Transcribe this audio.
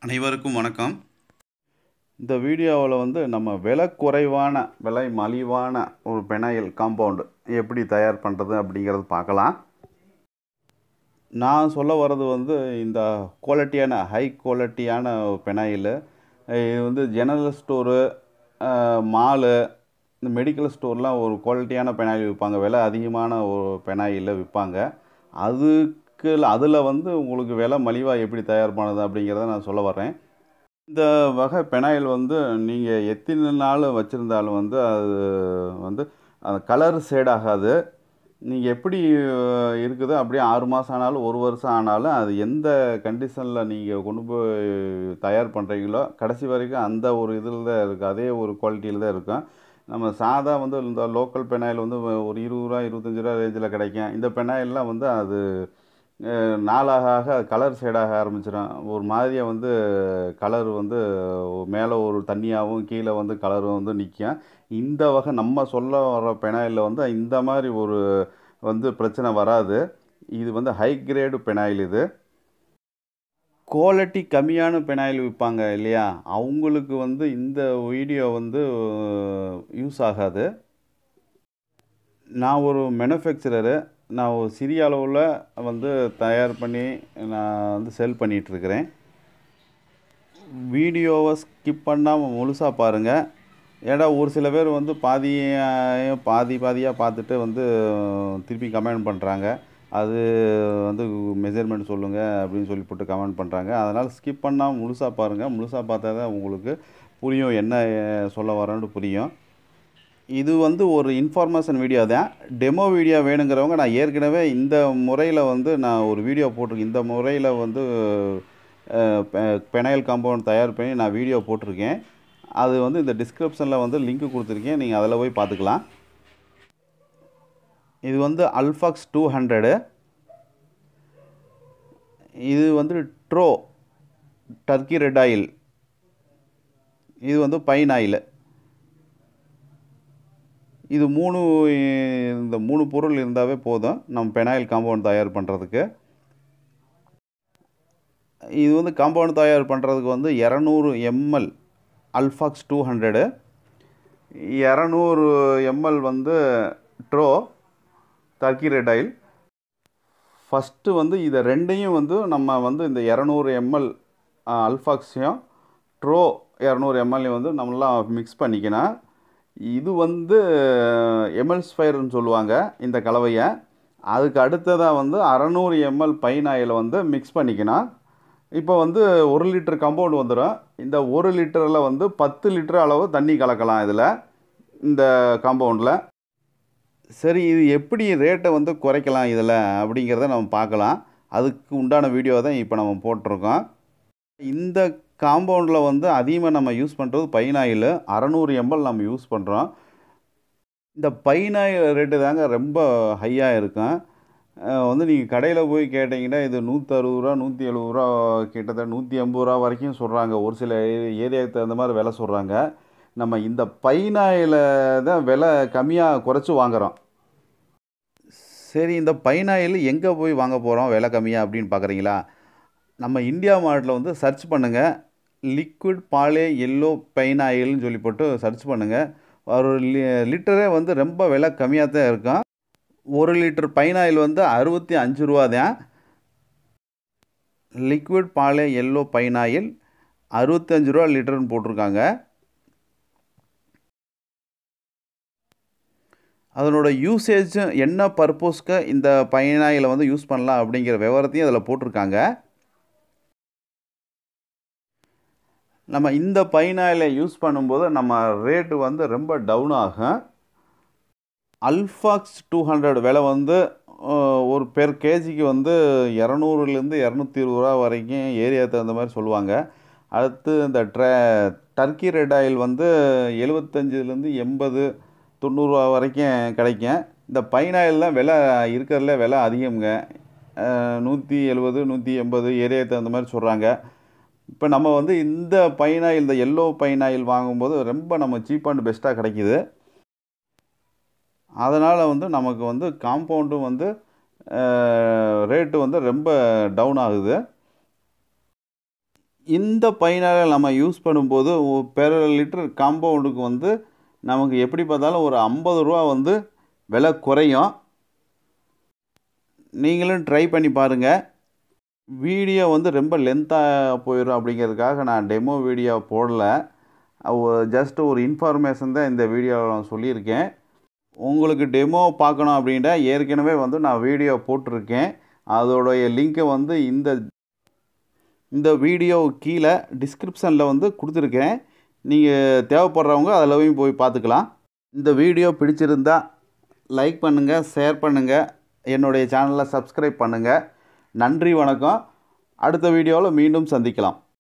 அனைவருக்கும் வணக்கம். இந்த வீடியோவில் வந்து நம்ம விலை குறைவான விலை மலிவான ஒரு பெனாயில் காம்பவுண்டு எப்படி தயார் பண்ணுறது அப்படிங்கிறது பார்க்கலாம். நான் சொல்ல வர்றது வந்து இந்த குவாலிட்டியான ஹை குவாலிட்டியான பெனாயில். இது வந்து ஜெனரல் ஸ்டோரு, மாலு, இந்த மெடிக்கல் ஸ்டோர்லாம் ஒரு குவாலிட்டியான பெனாயில் விற்பாங்க. விலை அதிகமான ஒரு பெனாயில் விற்பாங்க. அதில் வந்து உங்களுக்கு விலை மலிவாக எப்படி தயார் பண்ணுறது அப்படிங்கிறத நான் சொல்ல வரேன். இந்த வகை பெனாயில் வந்து நீங்கள் எத்தனை நாள் வச்சுருந்தாலும் வந்து அது வந்து அந்த கலர் ஷேட் ஆகாது. நீங்கள் எப்படி இருக்குதோ அப்படியே 6 மாதம் ஆனாலும் 1 வருஷம் ஆனாலும் அது எந்த கண்டிஷனில் நீங்கள் கொண்டு போய் தயார் பண்ணுறீங்களோ கடைசி வரைக்கும் அந்த ஒரு இதில் தான் இருக்குது, அதே ஒரு குவாலிட்டியில் தான் இருக்கும். நம்ம சாதா வந்து இந்த லோக்கல் பெனாயில் வந்து ஒரு 20 ரூபா 25 ரூபா ரேஞ்சில் கிடைக்கும். இந்த பெனாயில்லாம் வந்து அது நாளாக ஆக கலர் ஷேடாக ஆரம்பிச்சிடும். ஒரு மாதிரியாக வந்து கலர் வந்து மேலே ஒரு தண்ணியாகவும் கீழே வந்து கலரும் வந்து நிற்கும். இந்த வகை நம்ம சொல்ல வர பெனாயிலில் வந்து இந்த மாதிரி ஒரு வந்து பிரச்சனை வராது. இது வந்து ஹை கிரேடு பெனாயில். இது குவாலிட்டி கம்மியான பெனாயில் விற்பாங்க இல்லையா, அவங்களுக்கு வந்து இந்த வீடியோ வந்து யூஸ் ஆகாது. நான் ஒரு மேனுஃபேக்சரரு. நான் ஒரு சிறிய அளவில் வந்து தயார் பண்ணி நான் வந்து செல் பண்ணிகிட்ருக்கிறேன். வீடியோவை ஸ்கிப் பண்ணாமல் முழுசாக பாருங்கள். ஏன்னா ஒரு சில பேர் வந்து பாதியாக பார்த்துட்டு வந்து திருப்பி கமெண்ட் பண்ணுறாங்க. அது வந்து மெஷர்மெண்ட் சொல்லுங்கள் அப்படின்னு சொல்லி போட்டு கமெண்ட் பண்ணுறாங்க. அதனால் ஸ்கிப் பண்ணாமல் முழுசாக பாருங்கள். முழுசாக பார்த்தா தான் உங்களுக்கு புரியும், என்ன சொல்ல வரேன்னு புரியும். இது வந்து ஒரு இன்ஃபர்மேஷன் வீடியோ தான். டெமோ வீடியோ வேணுங்கிறவங்க நான் ஏற்கனவே இந்த முறையில் வந்து நான் ஒரு வீடியோ போட்டிருக்கேன். இந்த முறையில் வந்து பெனாயில் காம்பவுண்ட் தயார் பண்ணி நான் வீடியோ போட்டிருக்கேன். அது வந்து இந்த டிஸ்கிரிப்ஷனில் வந்து லிங்க் கொடுத்துருக்கேன், நீங்கள் அதில் போய் பார்த்துக்கலாம். இது வந்து alfox 200. இது வந்து ட்ரோ டர்க்கி ரெட் ஆயில். இது வந்து பைனாயில். இது இந்த 3 பொருள் இருந்தாவே போதும் நம்ம பெனாயில் காம்பவுண்ட் தயார் பண்ணுறதுக்கு. இது வந்து காம்பவுண்ட் தயார் பண்ணுறதுக்கு வந்து 200 ml alfox 200, 200 ml வந்து draw Turkey red oil. First வந்து இதை ரெண்டையும் வந்து நம்ம வந்து இந்த 200 ml அல்ஃபாக்ஸையும் ட்ரோ 200 ml வந்து நம்மளாம் மிக்ஸ் பண்ணிக்கணும். இது வந்து எமல்ஸ்ஃபயர்னு சொல்லுவாங்க இந்த கலவையை. அதுக்கு அடுத்ததாக வந்து 600 ml பைனாயில் வந்து மிக்ஸ் பண்ணிக்கணும். இப்போ வந்து 1 லிட்டர் காம்பவுண்ட் வந்துடும். இந்த 1 லிட்டரில் வந்து 10 லிட்டர் அளவு தண்ணி கலக்கலாம் இதில், இந்த காம்பவுண்டில். சரி, இது எப்படி ரேட்டை வந்து குறைக்கலாம் இதில் அப்படிங்கிறத நம்ம பார்க்கலாம். அதுக்கு உண்டான வீடியோ தான் இப்போ நம்ம போட்டிருக்கோம். இந்த காம்பவுண்டில் வந்து அதிகமாக நம்ம யூஸ் பண்ணுறது பைனாயில். 600 ml நம்ம யூஸ் பண்ணுறோம். இந்த பைனாயில் ரேட்டு தாங்க ரொம்ப ஹையாக இருக்கும். வந்து நீங்கள் கடையில் போய் கேட்டிங்கன்னா இது 160 ரூபா 170 ரூபா, கிட்டத்தட்ட 180 ரூபா வரைக்கும் சொல்கிறாங்க. ஒரு சில ஏரியாவுக்கு தகுந்த மாதிரி விலை சொல்கிறாங்க. நம்ம இந்த பைனாயில் தான் விலை கம்மியாக குறைச்சி வாங்குகிறோம். சரி, இந்த பைனாயில் எங்கே போய் வாங்க போகிறோம் விலை கம்மியாக அப்படின்னு பார்க்குறீங்களா? நம்ம இந்தியா மார்ட்டில் வந்து சர்ச் பண்ணுங்கள். லிக்விட் பாலே எல்லோ பைனாயில்னு சொல்லி போட்டு சர்ச் பண்ணுங்கள். ஒரு லிட்டரே வந்து ரொம்ப விலை கம்மியாக தான் இருக்கும். 1 லிட்டர் பைனாயில் வந்து 65 ரூபா தான். லிக்விட் பாலே எல்லோ பைனாயில் 65 ரூபா லிட்டர்னு போட்டிருக்காங்க. அதனோட யூசேஜ் என்ன பர்பஸ்க்கு இந்த பைனாயில் வந்து யூஸ் பண்ணலாம் அப்படிங்கிற விவரத்தையும் அதில் போட்டிருக்காங்க. நம்ம இந்த பைனாயிலை யூஸ் பண்ணும்போது நம்ம ரேட்டு வந்து ரொம்ப டவுன் ஆகும். alfox 200 விலை வந்து ஒரு பெர் கேஜிக்கு வந்து 200லேருந்து 220 ரூபா வரைக்கும் ஏரியா தகுந்த மாதிரி சொல்லுவாங்க. அடுத்து இந்த டர்க்கி ரெட் ஆயில் வந்து 75லேருந்து 80 90 ரூபா வரைக்கும் கிடைக்கும். இந்த பைனாயில் தான் விலை இருக்கிறதுல விலை அதிகம்ங்க. 170 180 ஏரியா தகுந்த மாதிரி சொல்கிறாங்க. இப்போ நம்ம வந்து இந்த பைனாயில், இந்த எல்லோ பைனாயில் வாங்கும்போது ரொம்ப நம்ம சீப் அண்ட் பெஸ்ட்டாக கிடைக்கிது. அதனால் வந்து நமக்கு வந்து காம்பவுண்டும் வந்து ரேட்டு வந்து ரொம்ப டவுன் ஆகுது. இந்த பைனாலை நம்ம யூஸ் பண்ணும்போது பெர் லிட்டர் காம்பவுண்டுக்கு வந்து நமக்கு எப்படி பார்த்தாலும் ஒரு 50 ரூபா வந்து விலை குறையும். நீங்களும் ட்ரை பண்ணி பாருங்கள். வீடியோ வந்து ரொம்ப லென்த்தாக போயிடும் அப்படிங்கிறதுக்காக நான் டெமோ வீடியோ போடல. ஜஸ்ட் ஒரு இன்ஃபர்மேஷன் தான் இந்த வீடியோவில் நான் சொல்லியிருக்கேன். உங்களுக்கு டெமோ பார்க்கணும் அப்படின்னா ஏற்கனவே வந்து நான் வீடியோ போட்டிருக்கேன். அதோடைய லிங்க்கை வந்து இந்த வீடியோ கீழே டிஸ்கிரிப்ஷனில் வந்து கொடுத்துருக்கேன். நீங்கள் தேவைப்படுறவங்க அதில் போய் பார்த்துக்கலாம். இந்த வீடியோ பிடிச்சிருந்தா லைக் பண்ணுங்கள், ஷேர் பண்ணுங்கள், என்னுடைய சேனலை சப்ஸ்கிரைப் பண்ணுங்கள். நன்றி, வணக்கம். அடுத்த வீடியோவில் மீண்டும் சந்திக்கலாம்.